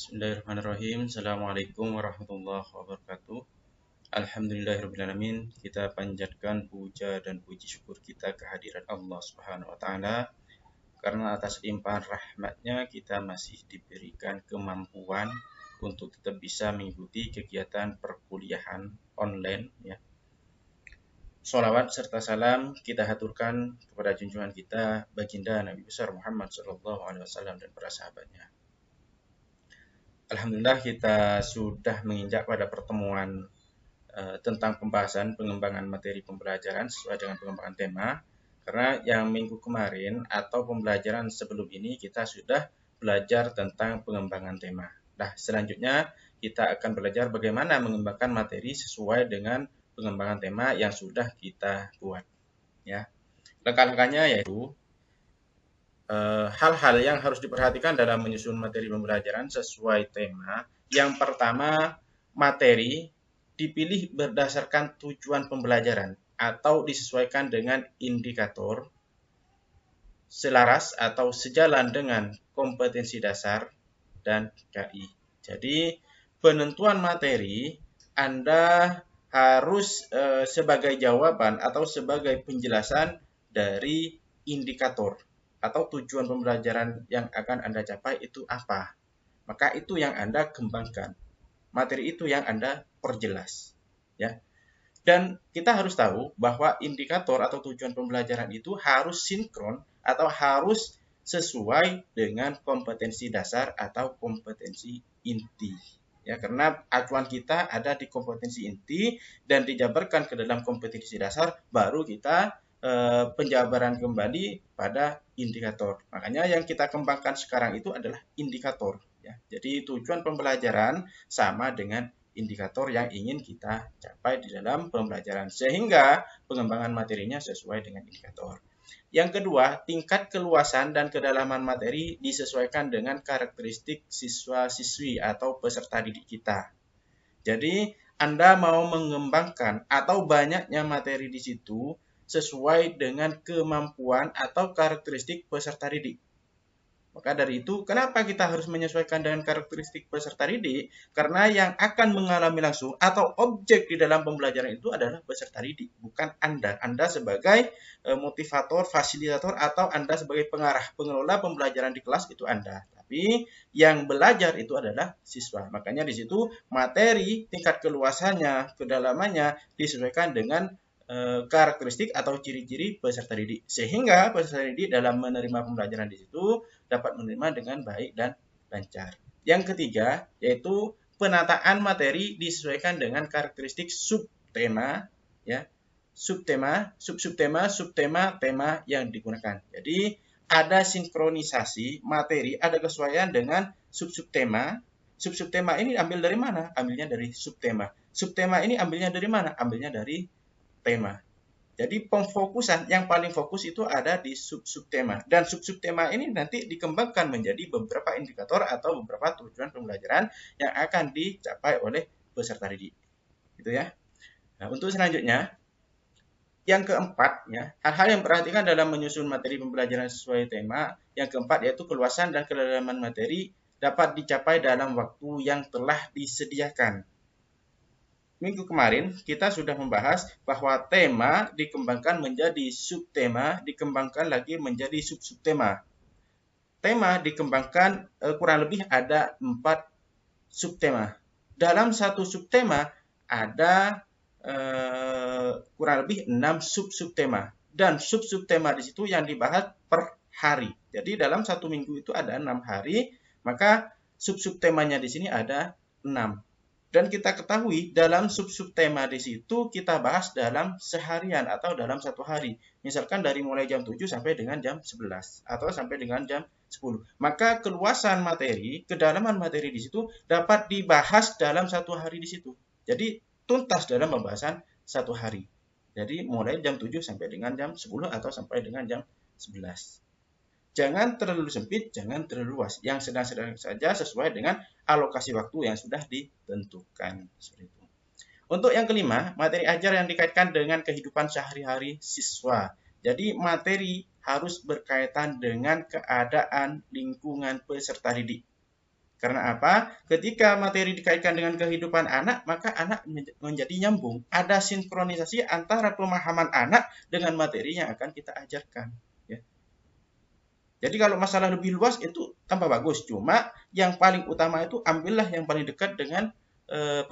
Bismillahirrahmanirrahim. Assalamualaikum warahmatullahi wabarakatuh. Alhamdulillahirrahmanirrahim. Kita panjatkan puja dan puji syukur kita kehadirat Allah Subhanahu wa Ta'ala, karena atas limpahan rahmatnya kita masih diberikan kemampuan untuk tetap bisa mengikuti kegiatan perkuliahan online, ya. Sholawat serta salam kita haturkan kepada junjungan kita baginda Nabi besar Muhammad SAW dan para sahabatnya. Alhamdulillah kita sudah menginjak pada pertemuan tentang pembahasan pengembangan materi pembelajaran sesuai dengan pengembangan tema. Karena yang minggu kemarin atau pembelajaran sebelum ini kita sudah belajar tentang pengembangan tema. Nah, selanjutnya kita akan belajar bagaimana mengembangkan materi sesuai dengan pengembangan tema yang sudah kita buat. Ya, langkah-langkahnya yaitu hal-hal yang harus diperhatikan dalam menyusun materi pembelajaran sesuai tema. Yang pertama, materi dipilih berdasarkan tujuan pembelajaran atau disesuaikan dengan indikator selaras atau sejalan dengan kompetensi dasar dan KI. Jadi, penentuan materi Anda harus sebagai jawaban atau sebagai penjelasan dari indikator atau tujuan pembelajaran yang akan Anda capai itu apa. Maka itu yang Anda kembangkan. Materi itu yang Anda perjelas, ya. Dan kita harus tahu bahwa indikator atau tujuan pembelajaran itu harus sinkron atau harus sesuai dengan kompetensi dasar atau kompetensi inti. Ya, karena acuan kita ada di kompetensi inti dan dijabarkan ke dalam kompetensi dasar, baru kita penjabaran kembali pada indikator. Makanya yang kita kembangkan sekarang itu adalah indikator. Ya. Jadi tujuan pembelajaran sama dengan indikator yang ingin kita capai di dalam pembelajaran, sehingga pengembangan materinya sesuai dengan indikator. Yang kedua, tingkat keluasan dan kedalaman materi disesuaikan dengan karakteristik siswa-siswi atau peserta didik kita. Jadi, Anda mau mengembangkan atau banyaknya materi di situ sesuai dengan kemampuan atau karakteristik peserta didik. Maka dari itu, kenapa kita harus menyesuaikan dengan karakteristik peserta didik? Karena yang akan mengalami langsung atau objek di dalam pembelajaran itu adalah peserta didik, bukan Anda. Anda sebagai motivator, fasilitator, atau Anda sebagai pengarah, pengelola pembelajaran di kelas itu Anda. Tapi yang belajar itu adalah siswa. Makanya di situ materi, tingkat keluasannya, kedalamannya disesuaikan dengan karakteristik atau ciri-ciri peserta didik, sehingga peserta didik dalam menerima pembelajaran di situ dapat menerima dengan baik dan lancar. Yang ketiga yaitu penataan materi disesuaikan dengan karakteristik subtema, ya, subtema, tema yang digunakan. Jadi ada sinkronisasi materi, ada kesesuaian dengan subtema. Subtema ini ambil dari mana? Ambilnya dari subtema. Subtema ini ambilnya dari mana? Ambilnya dari tema. Jadi pemfokusan yang paling fokus itu ada di subtema. Dan subtema ini nanti dikembangkan menjadi beberapa indikator atau beberapa tujuan pembelajaran yang akan dicapai oleh peserta didik. Gitu ya. Nah, untuk selanjutnya, yang keempat, ya, hal-hal yang perhatikan dalam menyusun materi pembelajaran sesuai tema. Yang keempat yaitu keluasan dan kedalaman materi dapat dicapai dalam waktu yang telah disediakan. Minggu kemarin kita sudah membahas bahwa tema dikembangkan menjadi subtema, dikembangkan lagi menjadi subtema. Tema dikembangkan kurang lebih ada 4 subtema. Dalam satu subtema ada kurang lebih 6 subtema. Dan subtema di situ yang dibahas per hari. Jadi dalam satu minggu itu ada 6 hari, maka subtemanya di sini ada 6. Dan kita ketahui dalam subtema di situ kita bahas dalam seharian atau dalam satu hari. Misalkan dari mulai jam 7 sampai dengan jam 11 atau sampai dengan jam 10. Maka keluasan materi, kedalaman materi di situ dapat dibahas dalam satu hari di situ. Jadi tuntas dalam pembahasan satu hari. Jadi mulai jam 7 sampai dengan jam 10 atau sampai dengan jam 11. Jangan terlalu sempit, jangan terlalu luas. Yang sedang-sedang saja sesuai dengan alokasi waktu yang sudah ditentukan. Seperti itu. Untuk yang kelima, materi ajar yang dikaitkan dengan kehidupan sehari-hari siswa. Jadi materi harus berkaitan dengan keadaan lingkungan peserta didik. Karena apa? Ketika materi dikaitkan dengan kehidupan anak, maka anak menjadi nyambung. Ada sinkronisasi antara pemahaman anak dengan materi yang akan kita ajarkan. Ya. Jadi kalau masalah lebih luas itu tambah bagus. Cuma yang paling utama itu ambillah yang paling dekat dengan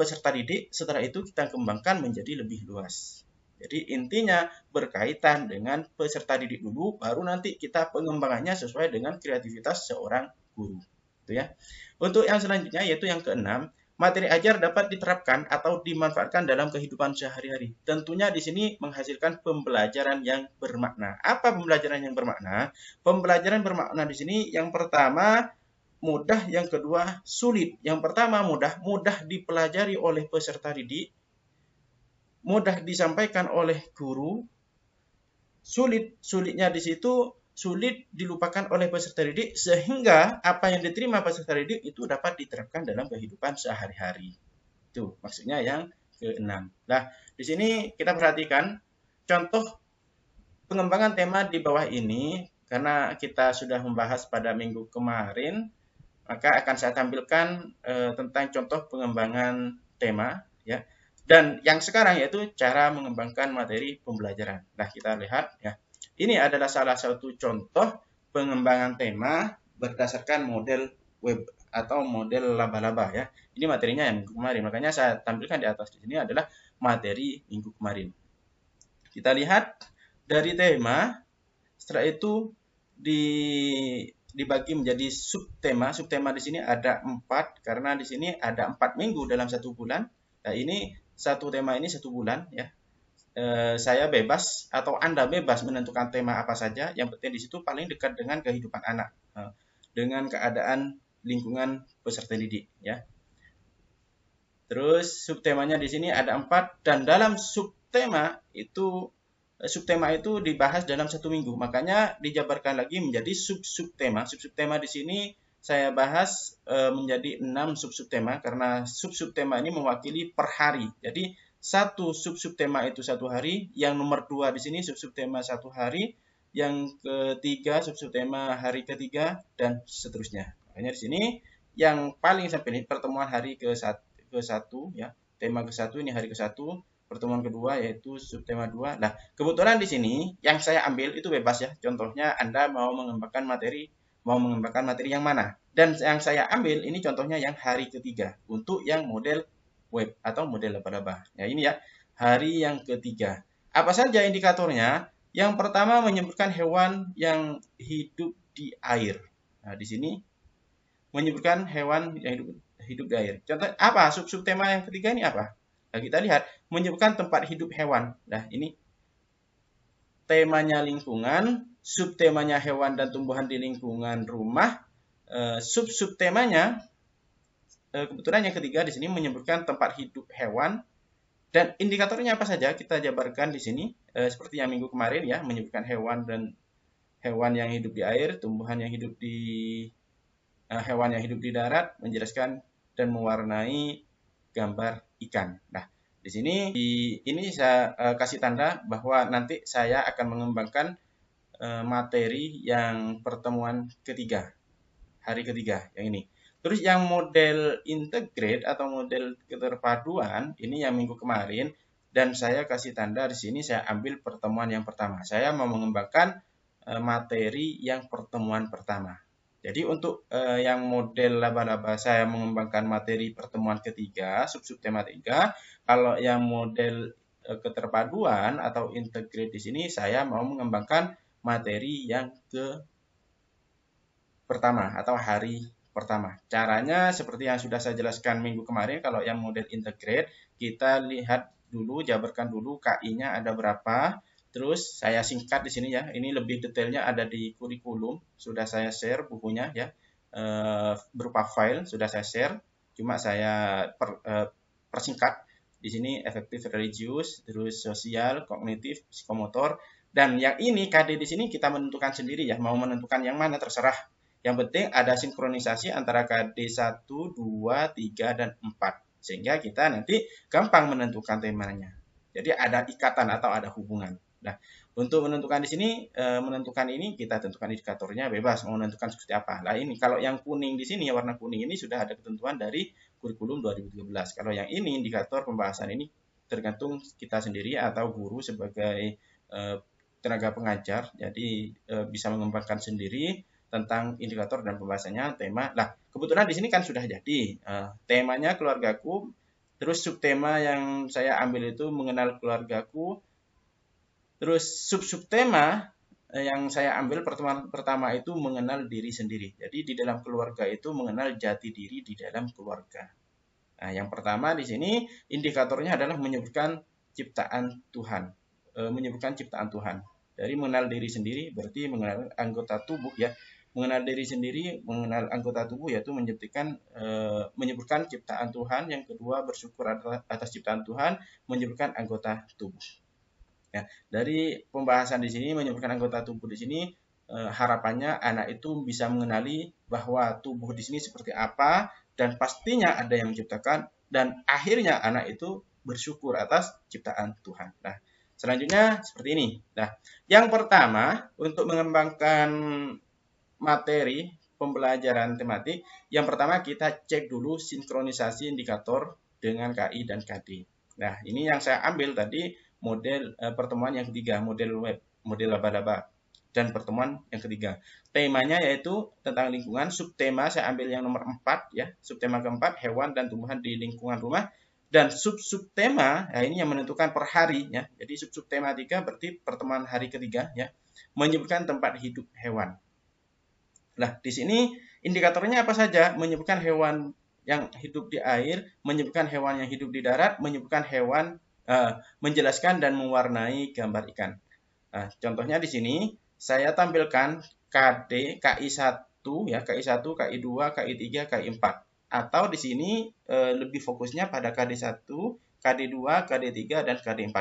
peserta didik. Setelah itu kita kembangkan menjadi lebih luas. Jadi intinya berkaitan dengan peserta didik dulu, baru nanti kita pengembangannya sesuai dengan kreativitas seorang guru. Itu ya. Untuk yang selanjutnya yaitu yang keenam, materi ajar dapat diterapkan atau dimanfaatkan dalam kehidupan sehari-hari. Tentunya di sini menghasilkan pembelajaran yang bermakna. Apa pembelajaran yang bermakna? Pembelajaran bermakna di sini yang pertama mudah, yang kedua sulit. Yang pertama mudah dipelajari oleh peserta didik, mudah disampaikan oleh guru, sulitnya di situ sulit dilupakan oleh peserta didik sehingga apa yang diterima peserta didik itu dapat diterapkan dalam kehidupan sehari-hari. Itu maksudnya yang keenam. Nah, di sini kita perhatikan contoh pengembangan tema di bawah ini karena kita sudah membahas pada minggu kemarin, maka akan saya tampilkan tentang contoh pengembangan tema ya. Dan yang sekarang yaitu cara mengembangkan materi pembelajaran. Nah, kita lihat ya. Ini adalah salah satu contoh pengembangan tema berdasarkan model web atau model laba-laba ya. Ini materinya yang minggu kemarin. Makanya saya tampilkan di atas di sini adalah materi minggu kemarin. Kita lihat dari tema, setelah itu dibagi menjadi subtema. Subtema di sini ada 4 karena di sini ada 4 minggu dalam 1 bulan. Nah, ini satu tema ini 1 bulan ya. Saya bebas atau Anda bebas menentukan tema apa saja. Yang penting di situ paling dekat dengan kehidupan anak, dengan keadaan lingkungan peserta didik ya. Terus subtemanya di sini ada 4 dan dalam subtema itu dibahas dalam 1 minggu. Makanya dijabarkan lagi menjadi sub-subtema. Sub-subtema di sini saya bahas menjadi 6 sub-subtema karena sub-subtema ini mewakili per hari. Jadi satu sub-subtema itu 1 hari, yang nomor 2 di sini sub-subtema 1 hari, yang ketiga sub-subtema hari ketiga dan seterusnya. Makanya di sini yang paling sampai ini pertemuan hari ke-1 ya. Tema ke-1 ini hari ke-1, pertemuan kedua yaitu subtema 2. Nah, kebetulan di sini yang saya ambil itu bebas ya. Contohnya Anda mau mengembangkan materi yang mana? Dan yang saya ambil ini contohnya yang hari ketiga untuk yang model web atau model laba-laba. Ya ini ya, hari yang ketiga. Apa saja indikatornya? Yang pertama menyebutkan hewan yang hidup di air. Nah, di sini menyebutkan hewan yang hidup di air. Contoh apa? Subtema yang ketiga ini apa? Nah, kita lihat menyebutkan tempat hidup hewan. Nah, ini temanya lingkungan, subtemanya hewan dan tumbuhan di lingkungan rumah, subtemanya kebetulan yang ketiga di sini menyebutkan tempat hidup hewan dan indikatornya apa saja kita jabarkan di sini seperti yang minggu kemarin ya, menyebutkan hewan dan hewan yang hidup di air, tumbuhan yang hidup di hewan yang hidup di darat, menjelaskan dan mewarnai gambar ikan. Nah, di sini ini saya kasih tanda bahwa nanti saya akan mengembangkan materi yang pertemuan ketiga, hari ketiga yang ini. Terus yang model integrate atau model keterpaduan ini yang minggu kemarin dan saya kasih tanda di sini saya ambil pertemuan yang pertama. Saya mau mengembangkan materi yang pertemuan pertama. Jadi untuk yang model laba-laba saya mengembangkan materi pertemuan ketiga, subtema 3. Kalau yang model keterpaduan atau integrate di sini saya mau mengembangkan materi yang pertama atau hari pertama. Caranya seperti yang sudah saya jelaskan minggu kemarin, kalau yang model integrate, kita lihat dulu, jabarkan dulu KI-nya ada berapa. Terus saya singkat di sini ya. Ini lebih detailnya ada di kurikulum, sudah saya share bukunya ya. Berupa file sudah saya share. Cuma saya persingkat. Di sini efektif religius, terus sosial, kognitif, psikomotor. Dan yang ini KD di sini kita menentukan sendiri ya. Mau menentukan yang mana terserah. Yang penting ada sinkronisasi antara KD 1, 2, 3, dan 4. Sehingga kita nanti gampang menentukan temanya. Jadi ada ikatan atau ada hubungan. Nah, Untuk menentukan di sini, menentukan ini kita tentukan indikatornya bebas mau menentukan seperti apa. Nah ini kalau yang kuning di sini, warna kuning ini sudah ada ketentuan dari kurikulum 2013. Kalau yang ini indikator pembahasan ini tergantung kita sendiri atau guru sebagai tenaga pengajar, jadi bisa mengembangkan sendiri tentang indikator dan pembahasannya, tema. Nah kebetulan di sini kan sudah jadi temanya keluargaku, terus subtema yang saya ambil itu mengenal keluargaku. Terus sub-subtema yang saya ambil pertemuan pertama itu mengenal diri sendiri. Jadi di dalam keluarga itu mengenal jati diri di dalam keluarga. Nah, yang pertama di sini indikatornya adalah menyebutkan ciptaan Tuhan. Menyebutkan ciptaan Tuhan. Dari mengenal diri sendiri berarti mengenal anggota tubuh ya. Mengenal diri sendiri, mengenal anggota tubuh yaitu menyebutkan ciptaan Tuhan. Yang kedua bersyukur atas ciptaan Tuhan, menyebutkan anggota tubuh. Ya, dari pembahasan di sini menyebutkan anggota tubuh di sini harapannya anak itu bisa mengenali bahwa tubuh di sini seperti apa dan pastinya ada yang menciptakan dan akhirnya anak itu bersyukur atas ciptaan Tuhan. Nah, selanjutnya seperti ini. Nah, yang pertama untuk mengembangkan materi pembelajaran tematik, yang pertama kita cek dulu sinkronisasi indikator dengan KI dan KD. Nah, ini yang saya ambil tadi model pertemuan yang ketiga, model web, model laba-laba. Dan pertemuan yang ketiga. Temanya yaitu tentang lingkungan, subtema saya ambil yang nomor 4 ya, subtema keempat, hewan dan tumbuhan di lingkungan rumah. Dan sub-subtema, ya ini yang menentukan per hari ya. Jadi sub-subtema 3 berarti pertemuan hari ketiga ya, menyebutkan tempat hidup hewan. Nah, di sini indikatornya apa saja? Menyebutkan hewan yang hidup di air, menyebutkan hewan yang hidup di darat, menyebutkan hewan, menjelaskan dan mewarnai gambar ikan. Nah, contohnya di sini saya tampilkan KD, KI1 ya, KI1, KI2, KI3, KI4. Atau di sini lebih fokusnya pada KD1, KD2, KD3 dan KD4.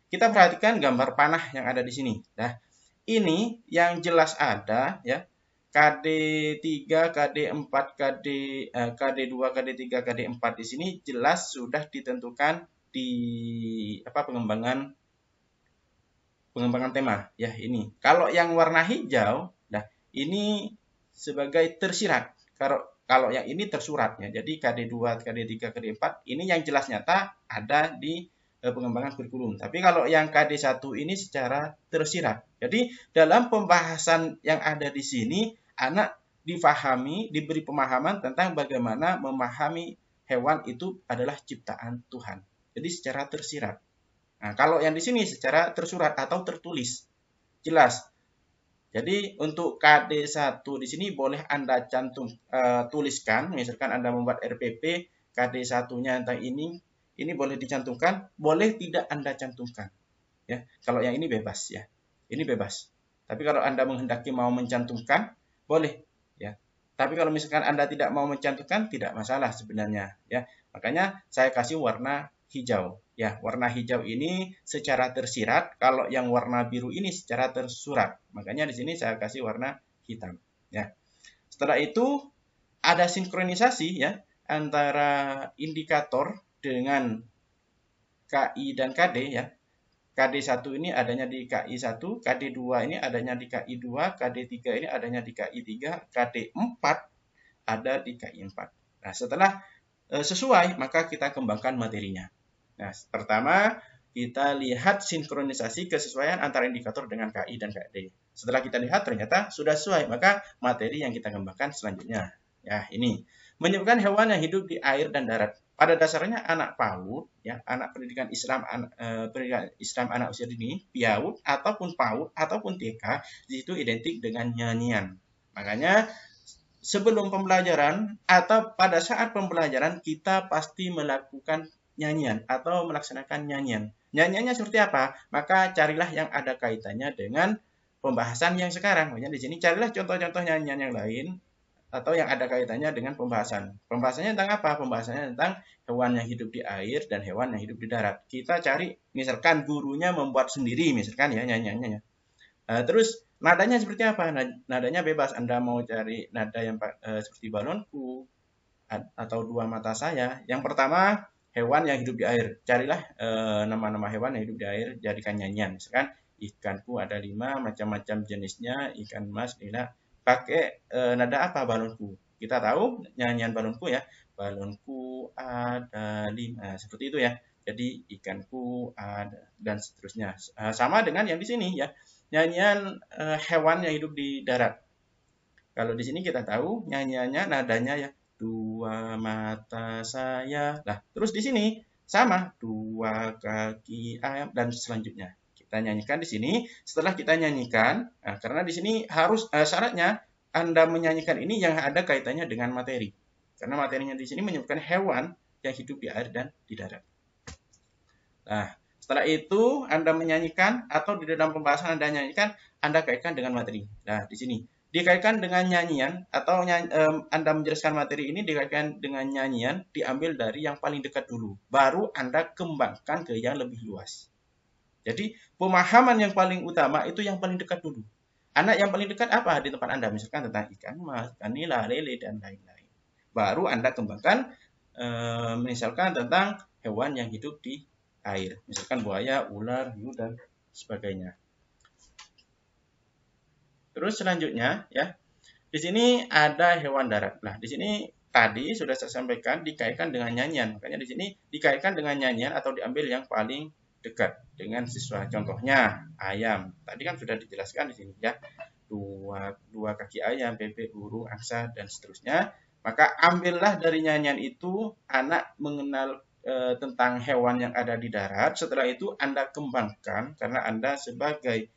Kita perhatikan gambar panah yang ada di sini. Nah, ini yang jelas ada ya. KD3, KD4, KD2, KD3, KD4 di sini jelas sudah ditentukan di pengembangan tema ya ini. Kalau yang warna hijau, nah ini sebagai tersirat. Kalau yang ini tersurat ya. Jadi KD2, KD3, KD4 ini yang jelas nyata ada di pengembangan kurikulum. Tapi kalau yang KD1 ini secara tersirat. Jadi dalam pembahasan yang ada di sini anak difahami, diberi pemahaman tentang bagaimana memahami hewan itu adalah ciptaan Tuhan. Jadi secara tersirat. Nah, kalau yang di sini secara tersurat atau tertulis. Jelas. Jadi untuk KD1 di sini boleh Anda tuliskan, misalkan Anda membuat RPP KD1-nya tentang ini boleh dicantumkan, boleh tidak Anda cantumkan. Ya, kalau yang ini bebas ya. Ini bebas. Tapi kalau Anda menghendaki mau mencantumkan, boleh ya. Tapi kalau misalkan Anda tidak mau mencantumkan, tidak masalah sebenarnya ya. Makanya saya kasih warna hijau. Ya, warna hijau ini secara tersirat, kalau yang warna biru ini secara tersurat. Makanya di sini saya kasih warna hitam ya. Setelah itu ada sinkronisasi ya antara indikator dengan KI dan KD ya. KD1 ini adanya di KI1, KD2 ini adanya di KI2, KD3 ini adanya di KI3, KD4 ada di KI4. Nah, setelah sesuai, maka kita kembangkan materinya. Nah, pertama kita lihat sinkronisasi kesesuaian antara indikator dengan KI dan KD. Setelah kita lihat ternyata sudah sesuai, maka materi yang kita kembangkan selanjutnya. Ya, ini menyebutkan hewan yang hidup di air dan darat. Pada dasarnya anak PAUD, ya, anak pendidikan Islam, anak usia dini, PIAUD ataupun PAUD ataupun TK, di situ identik dengan nyanyian. Makanya sebelum pembelajaran atau pada saat pembelajaran kita pasti melakukan nyanyian atau melaksanakan nyanyian. Nyanyiannya seperti apa? Maka carilah yang ada kaitannya dengan pembahasan yang sekarang. Makanya di sini carilah contoh-contoh nyanyian yang lain atau yang ada kaitannya dengan pembahasan. Pembahasannya tentang apa? Pembahasannya tentang hewan yang hidup di air dan hewan yang hidup di darat. Kita cari, misalkan gurunya membuat sendiri, misalkan ya nyanyiannya. Terus nadanya seperti apa? Nadanya bebas. Anda mau cari nada yang seperti balonku atau dua mata saya. Yang pertama hewan yang hidup di air. Carilah nama-nama hewan yang hidup di air, jadikan nyanyian. Misalkan ikanku ada 5, macam-macam jenisnya, ikan mas, nila. Pakai nada apa balonku? Kita tahu nyanyian balonku ya. Balonku ada 5, seperti itu ya. Jadi ikanku ada dan seterusnya. Sama dengan yang di sini ya. Nyanyian hewan yang hidup di darat. Kalau di sini kita tahu nyanyiannya nadanya ya dua mata saya. Nah, terus di sini sama dua kaki ayam dan selanjutnya. Kita nyanyikan di sini. Setelah kita nyanyikan, nah, karena di sini harus syaratnya Anda menyanyikan ini yang ada kaitannya dengan materi. Karena materinya di sini menyebutkan hewan yang hidup di air dan di darat. Nah, setelah itu Anda menyanyikan atau di dalam pembahasan Anda nyanyikan, Anda kaitkan dengan materi. Nah, di sini dikaitkan dengan nyanyian atau Anda menjelaskan materi ini dikaitkan dengan nyanyian diambil dari yang paling dekat dulu. Baru Anda kembangkan ke yang lebih luas. Jadi, pemahaman yang paling utama itu yang paling dekat dulu. Anak yang paling dekat apa di tempat Anda? Misalkan tentang ikan mas, ikan nila, lele, dan lain-lain. Baru Anda kembangkan misalkan tentang hewan yang hidup di air. Misalkan buaya, ular, hiu, dan sebagainya. Terus selanjutnya ya, di sini ada hewan darat. Nah, di sini tadi sudah saya sampaikan dikaitkan dengan nyanyian. Makanya di sini dikaitkan dengan nyanyian atau diambil yang paling dekat dengan siswa. Contohnya ayam. Tadi kan sudah dijelaskan di sini ya. Dua kaki ayam, bebek, burung, angsa, dan seterusnya. Maka ambillah dari nyanyian itu anak mengenal tentang hewan yang ada di darat. Setelah itu Anda kembangkan karena Anda sebagai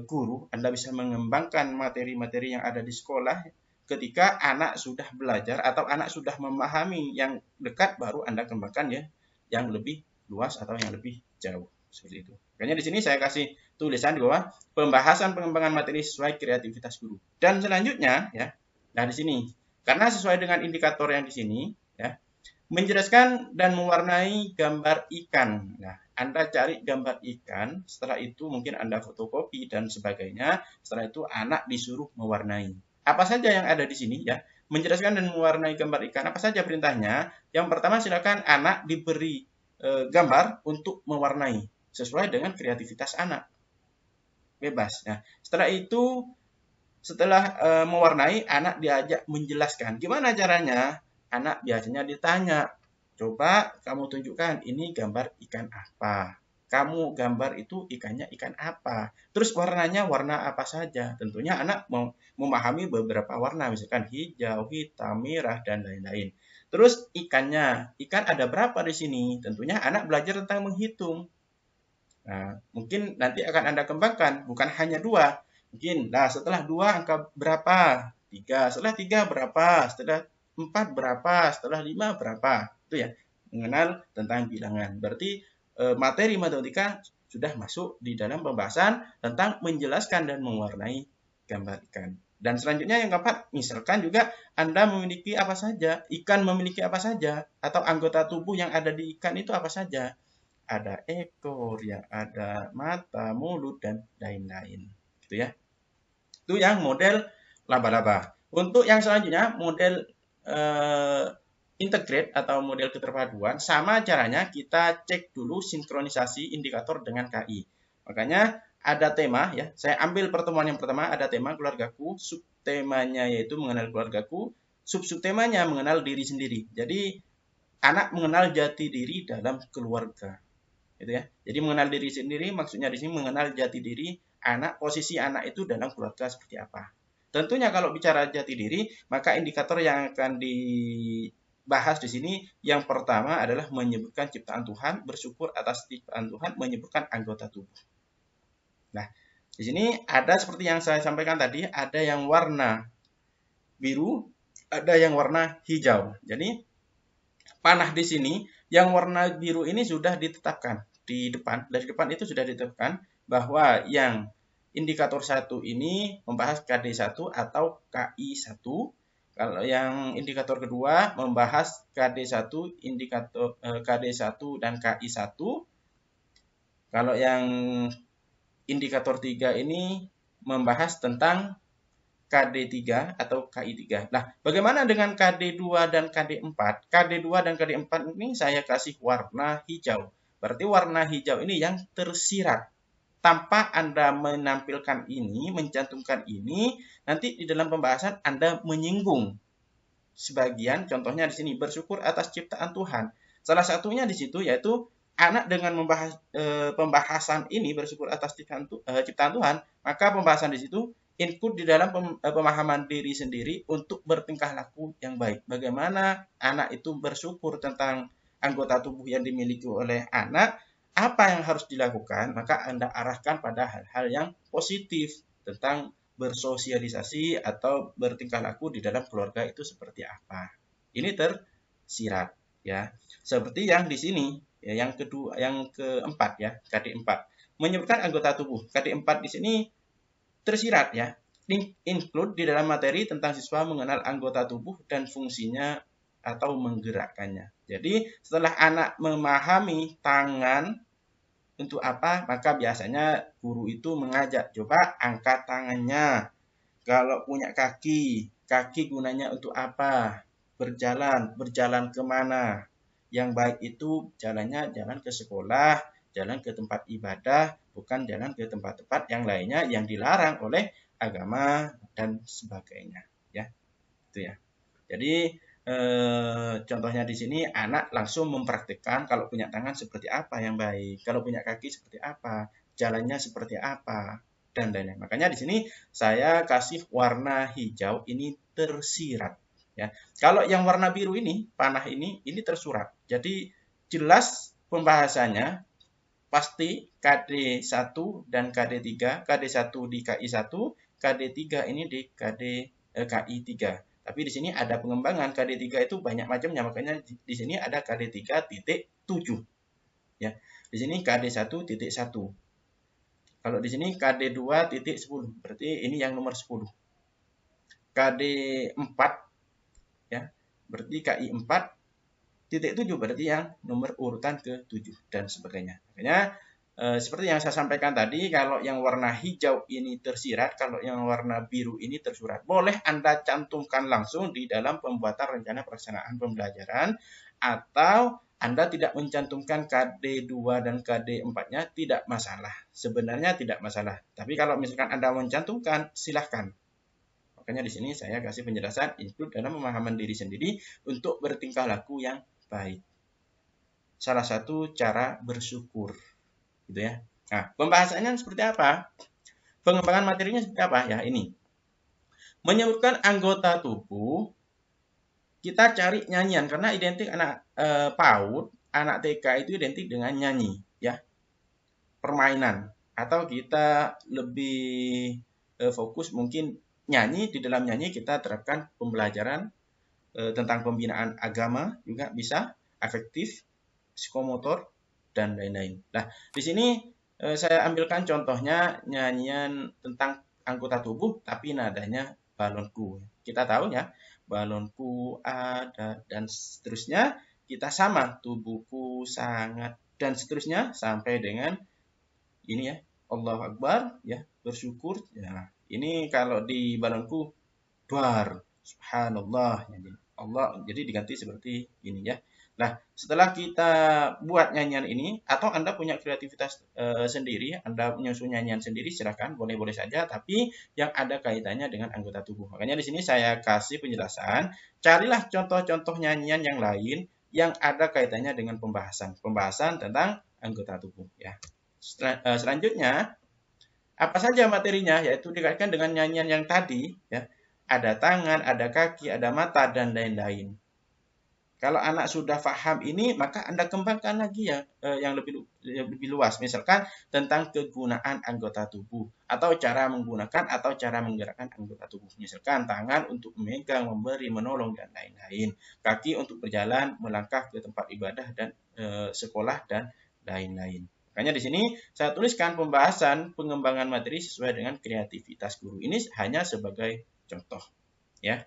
guru, Anda bisa mengembangkan materi-materi yang ada di sekolah ketika anak sudah belajar atau anak sudah memahami yang dekat, baru Anda kembangkan ya yang lebih luas atau yang lebih jauh. Seperti itu. Makanya di sini saya kasih tulisan di bawah pembahasan pengembangan materi sesuai kreativitas guru. Dan selanjutnya ya, nah di sini karena sesuai dengan indikator yang di sini ya, menjelaskan dan mewarnai gambar ikan. Nah, Anda cari gambar ikan, setelah itu mungkin Anda fotokopi dan sebagainya. Setelah itu anak disuruh mewarnai. Apa saja yang ada di sini ya? Menjelaskan dan mewarnai gambar ikan, apa saja perintahnya? Yang pertama silakan anak diberi gambar untuk mewarnai sesuai dengan kreativitas anak. Bebas. Nah, setelah itu setelah mewarnai, anak diajak menjelaskan. Gimana caranya? Anak biasanya ditanya, coba kamu tunjukkan ini gambar ikan apa. Kamu gambar itu ikannya ikan apa. Terus warnanya warna apa saja. Tentunya anak mau memahami beberapa warna, misalkan hijau, hitam, merah, dan lain-lain. Terus ikannya, ikan ada berapa di sini? Tentunya anak belajar tentang menghitung. Nah, mungkin nanti akan Anda kembangkan, bukan hanya 2. Mungkin, nah setelah 2 angka berapa? 3. Setelah 3 berapa? Setelah 4 berapa? Setelah 5 berapa? Itu ya, mengenal tentang bilangan. Berarti materi matematika sudah masuk di dalam pembahasan tentang menjelaskan dan mewarnai gambar ikan. Dan selanjutnya yang keempat, misalkan juga Anda memiliki apa saja, ikan memiliki apa saja, atau anggota tubuh yang ada di ikan itu apa saja. Ada ekor, yang ada mata, mulut, dan lain-lain. Gitu ya. Itu yang model laba-laba. Untuk yang selanjutnya, model integrate atau model keterpaduan, sama caranya kita cek dulu sinkronisasi indikator dengan KI. Makanya ada tema ya. Saya ambil pertemuan yang pertama, ada tema keluargaku, subtemanya yaitu mengenal keluargaku, subtemanya mengenal diri sendiri. Jadi anak mengenal jati diri dalam keluarga. Gitu ya. Jadi mengenal diri sendiri maksudnya di sini mengenal jati diri anak, posisi anak itu dalam keluarga seperti apa. Tentunya kalau bicara jati diri, maka indikator yang akan dibahas di sini yang pertama adalah menyebutkan ciptaan Tuhan, bersyukur atas ciptaan Tuhan, menyebutkan anggota tubuh. Nah, di sini ada seperti yang saya sampaikan tadi, ada yang warna biru, ada yang warna hijau. Jadi panah di sini yang warna biru ini sudah ditetapkan di depan. Dari depan itu sudah ditetapkan bahwa yang indikator 1 ini membahas KD1 atau KI1. Kalau yang indikator kedua membahas KD1, indikator KD1 dan KI1. Kalau yang indikator 3 ini membahas tentang KD3 atau KI3. Nah, bagaimana dengan KD2 dan KD4? KD2 dan KD4 ini saya kasih warna hijau. Berarti warna hijau ini yang tersirat. tanpa Anda menampilkan ini, mencantumkan ini, nanti di dalam pembahasan Anda menyinggung sebagian, contohnya di sini bersyukur atas ciptaan Tuhan. Salah satunya di situ yaitu anak dengan membahas pembahasan ini bersyukur atas ciptaan Tuhan, maka pembahasan di situ include di dalam pemahaman diri sendiri untuk bertingkah laku yang baik. Bagaimana anak itu bersyukur tentang anggota tubuh yang dimiliki oleh anak, apa yang harus dilakukan, maka Anda arahkan pada hal-hal yang positif tentang bersosialisasi atau bertingkah laku di dalam keluarga itu seperti apa. Ini tersirat ya. Seperti yang di sini ya, yang kedua, yang keempat ya, KD4. Menyebutkan anggota tubuh. KD4 di sini tersirat ya. Include di dalam materi tentang siswa mengenal anggota tubuh dan fungsinya atau menggerakkannya. Jadi setelah anak memahami tangan untuk apa, maka biasanya guru itu mengajak, coba angkat tangannya. Kalau punya kaki, kaki gunanya untuk apa? Berjalan kemana? Yang baik itu jalannya jalan ke sekolah, jalan ke tempat ibadah, bukan jalan ke tempat-tempat yang lainnya yang dilarang oleh agama dan sebagainya. Ya, itu ya. Jadi contohnya di sini anak langsung mempraktikkan kalau punya tangan seperti apa yang baik, kalau punya kaki seperti apa, jalannya seperti apa, dan lain-lain. Makanya di sini saya kasih warna hijau ini tersirat. Ya, kalau yang warna biru ini panah ini tersurat. Jadi jelas pembahasannya pasti KD1 dan KD3, KD1 di KI1, KD3 ini di KI3. Tapi di sini ada pengembangan KD3 itu banyak macamnya, makanya di sini ada KD3.7 ya. Di sini KD1.1. Kalau di sini KD2.10, berarti ini yang nomor 10. KD4 ya, berarti KI4.7 berarti yang nomor urutan ke-7 dan sebagainya. Makanya seperti yang saya sampaikan tadi, kalau yang warna hijau ini tersirat, kalau yang warna biru ini tersurat. Boleh Anda cantumkan langsung di dalam pembuatan rencana pelaksanaan pembelajaran, atau Anda tidak mencantumkan KD2 dan KD4-nya, tidak masalah. Sebenarnya tidak masalah. Tapi kalau misalkan Anda mencantumkan, silahkan. Makanya di sini saya kasih penjelasan include dalam pemahaman diri sendiri untuk bertingkah laku yang baik. Salah satu cara bersyukur. Gitu ya. Nah, pembahasannya seperti apa? Pengembangan materinya seperti apa? Ya, ini. Menyebutkan anggota tubuh, kita cari nyanyian karena identik anak PAUD, anak TK itu identik dengan nyanyi, ya. Permainan atau kita lebih fokus mungkin nyanyi, di dalam nyanyi kita terapkan pembelajaran tentang pembinaan agama juga bisa, afektif, psikomotor dan lain-lain. Nah, di sini saya ambilkan contohnya nyanyian tentang anggota tubuh tapi nadanya balonku. Kita tahu ya, balonku ada dan seterusnya, kita sama, tubuhku sangat dan seterusnya sampai dengan ini ya, Allahu Akbar ya, bersyukur. Ya, ini kalau di balonku duar, subhanallah, Allah, jadi diganti seperti ini ya. Nah, setelah kita buat nyanyian ini, atau Anda punya kreativitas sendiri, Anda menyusun nyanyian sendiri, silakan, boleh-boleh saja, tapi yang ada kaitannya dengan anggota tubuh. Makanya di sini saya kasih penjelasan, carilah contoh-contoh nyanyian yang lain yang ada kaitannya dengan pembahasan tentang anggota tubuh ya. Selanjutnya, apa saja materinya, yaitu dikaitkan dengan nyanyian yang tadi ya. Ada tangan, ada kaki, ada mata, dan lain-lain. Kalau anak sudah paham ini, maka Anda kembangkan lagi ya yang lebih luas. Misalkan tentang kegunaan anggota tubuh, atau cara menggunakan atau cara menggerakkan anggota tubuh. Misalkan tangan untuk memegang, memberi, menolong, dan lain-lain. Kaki untuk berjalan, melangkah ke tempat ibadah dan sekolah, dan lain-lain. Makanya di sini saya tuliskan pembahasan pengembangan materi sesuai dengan kreativitas guru. Ini hanya sebagai contoh ya.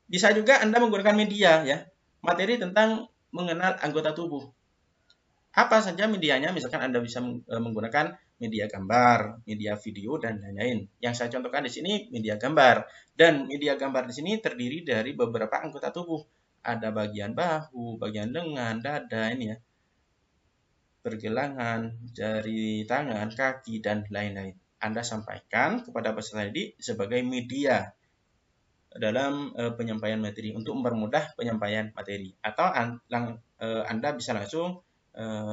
Bisa juga Anda menggunakan media ya, materi tentang mengenal anggota tubuh. Apa saja medianya? Misalkan Anda bisa menggunakan media gambar, media video, dan lain-lain. Yang saya contohkan di sini media gambar. Dan media gambar di sini terdiri dari beberapa anggota tubuh. Ada bagian bahu, bagian lengan, dada ini ya. pergelangan, jari tangan, kaki, dan lain-lain. Anda sampaikan kepada peserta didik sebagai media dalam penyampaian materi untuk mempermudah penyampaian materi. Atau Anda bisa langsung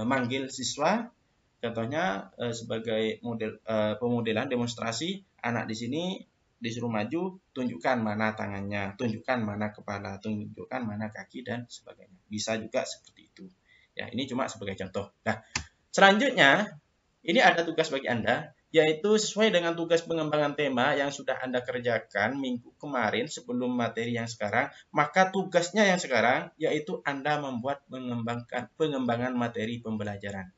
manggil siswa, contohnya sebagai model pemodelan demonstrasi, anak di sini disuruh maju, tunjukkan mana tangannya, tunjukkan mana kepala, tunjukkan mana kaki, dan sebagainya. Bisa juga seperti itu. Ya, ini cuma sebagai contoh. Nah, selanjutnya, ini ada tugas bagi Anda, yaitu sesuai dengan tugas pengembangan tema yang sudah Anda kerjakan minggu kemarin sebelum materi yang sekarang, maka tugasnya yang sekarang yaitu Anda membuat pengembangan materi pembelajaran.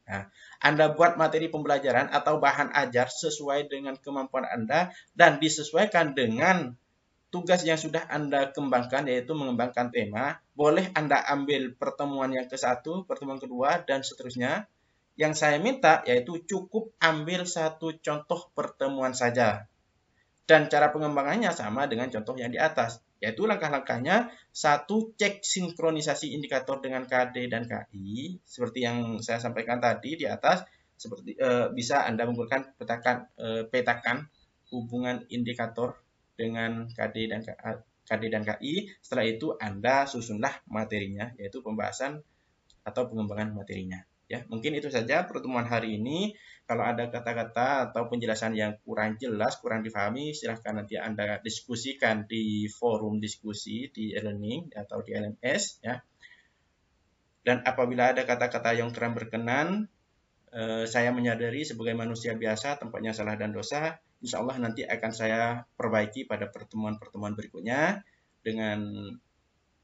Nah, Anda buat materi pembelajaran atau bahan ajar sesuai dengan kemampuan Anda dan disesuaikan dengan tugas yang sudah Anda kembangkan, yaitu mengembangkan tema. Boleh Anda ambil pertemuan yang ke-1, pertemuan kedua, dan seterusnya. Yang saya minta yaitu cukup ambil satu contoh pertemuan saja. Dan cara pengembangannya sama dengan contoh yang di atas, yaitu langkah-langkahnya: 1. Cek sinkronisasi indikator dengan KD dan KI, seperti yang saya sampaikan tadi di atas. Seperti bisa Anda menggunakan petakan hubungan indikator dengan KD dan KI. Setelah itu Anda susunlah materinya, yaitu pembahasan atau pengembangan materinya. Ya, mungkin itu saja pertemuan hari ini. Kalau ada kata-kata atau penjelasan yang kurang jelas, kurang difahami, silahkan nanti Anda diskusikan di forum diskusi di e-learning atau di LMS. Ya. Dan apabila ada kata-kata yang kurang berkenan, saya menyadari sebagai manusia biasa, tempatnya salah dan dosa. Insya Allah nanti akan saya perbaiki pada pertemuan-pertemuan berikutnya. Dengan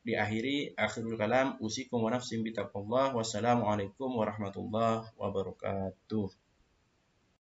diakhiri, akhirul kalam, usikum wa nafsim bitaqwallah. Wassalamualaikum warahmatullahi wabarakatuh.